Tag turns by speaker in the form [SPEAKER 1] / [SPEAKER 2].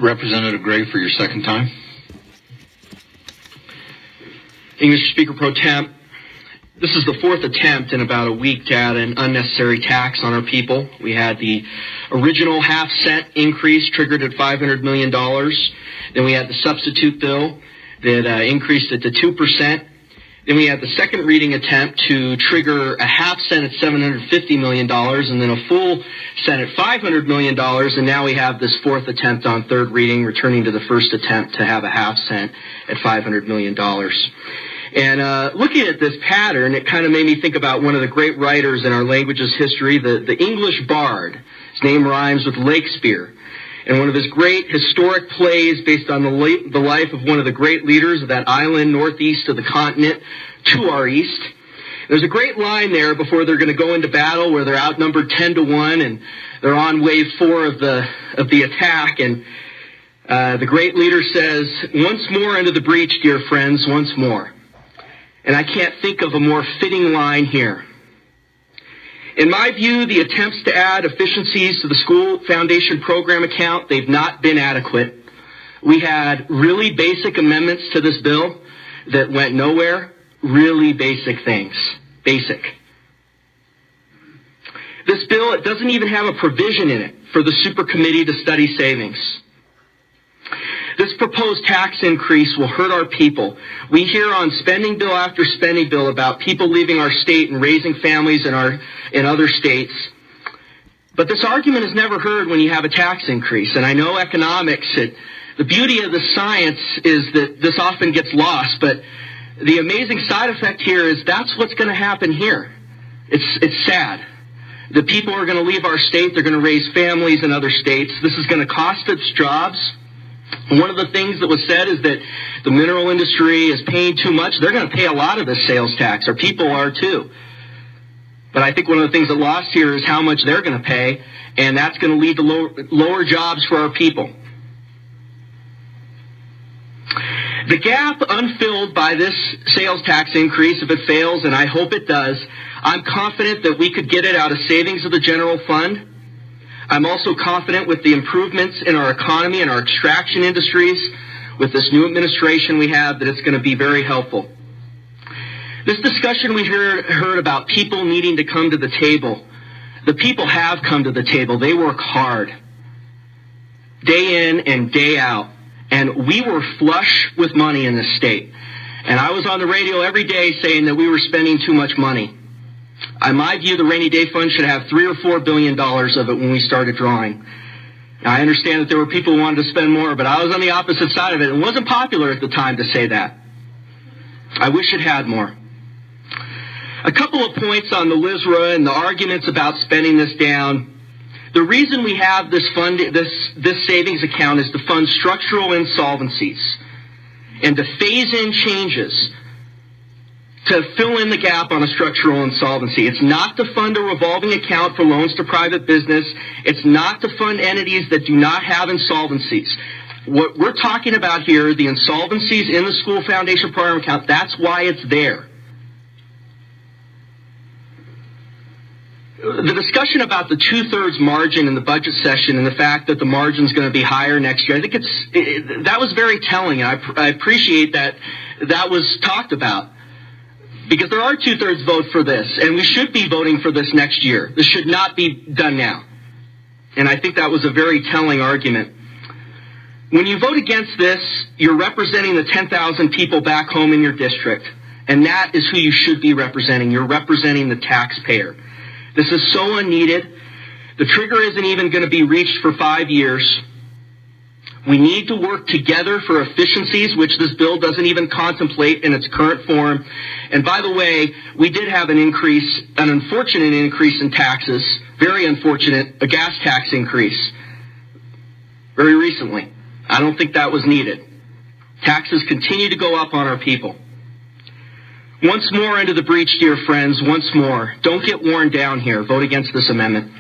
[SPEAKER 1] Representative Gray for your second time.
[SPEAKER 2] English Speaker Pro Temp, this is the fourth attempt in about a week to add an unnecessary tax on our people. We had the original half-cent increase triggered at $500 million. Then we had the substitute bill that increased it to 2%. Then we had the second reading attempt to trigger a half cent at $750 million and then a full cent at $500 million. And now we have this fourth attempt on third reading, returning to the first attempt to have a half cent at $500 million. And looking at this pattern, it kind of made me think about one of the great writers in our language's history, the English bard. His name rhymes with Shakespeare. And one of his great historic plays based on the life of one of the great leaders of that island northeast of the continent to our east. There's a great line there before they're going to go into battle where they're outnumbered 10-1 and they're on wave 4 of the attack. And the great leader says, "Once more into the breach, dear friends, once more." And I can't think of a more fitting line here. In my view, the attempts to add efficiencies to the school foundation program account, they've not been adequate. We had really basic amendments to this bill that went nowhere. Really basic things. Basic. This bill, it doesn't even have a provision in it for the super committee to study savings. This proposed tax increase will hurt our people. We hear on spending bill after spending bill about people leaving our state and raising families in other states. But this argument is never heard when you have a tax increase. And I know economics, the beauty of the science is that this often gets lost. But the amazing side effect here is that's what's going to happen here. It's sad. The people are going to leave our state. They're going to raise families in other states. This is going to cost us jobs. One of the things that was said is that the mineral industry is paying too much. They're going to pay a lot of this sales tax. Our people are too. But I think one of the things that lost here is how much they're going to pay, and that's going to lead to lower jobs for our people. The gap unfilled by this sales tax increase, if it fails, and I hope it does, I'm confident that we could get it out of savings of the general fund. I'm also confident with the improvements in our economy and our extraction industries, with this new administration we have, that it's going to be very helpful. This discussion we heard about people needing to come to the table. The people have come to the table. They work hard, day in and day out. And we were flush with money in this state. And I was on the radio every day saying that we were spending too much money. In my view, the rainy day fund should have $3 or $4 billion of it when we started drawing. Now, I understand that there were people who wanted to spend more, but I was on the opposite side of it. It wasn't popular at the time to say that. I wish it had more. A couple of points on the LISRA and the arguments about spending this down. The reason we have this fund, this savings account, is to fund structural insolvencies and to phase in changes to fill in the gap on a structural insolvency. It's not to fund a revolving account for loans to private business. It's not to fund entities that do not have insolvencies. What we're talking about here, the insolvencies in the school foundation program account, that's why it's there. The discussion about the 2/3 margin in the budget session and the fact that the margin is going to be higher next year, I think that was very telling. I appreciate that was talked about, because there are 2/3 vote for this, and we should be voting for this next year. This should not be done now. And I think that was a very telling argument. When you vote against this, you're representing the 10,000 people back home in your district, and that is who you should be representing. You're representing the taxpayer. This is so unneeded. The trigger isn't even going to be reached for 5 years. We need to work together for efficiencies, which this bill doesn't even contemplate in its current form. And by the way, we did have an unfortunate increase in taxes, very unfortunate, a gas tax increase very recently. I don't think that was needed. Taxes continue to go up on our people. Once more into the breach, dear friends, once more. Don't get worn down here. Vote against this amendment.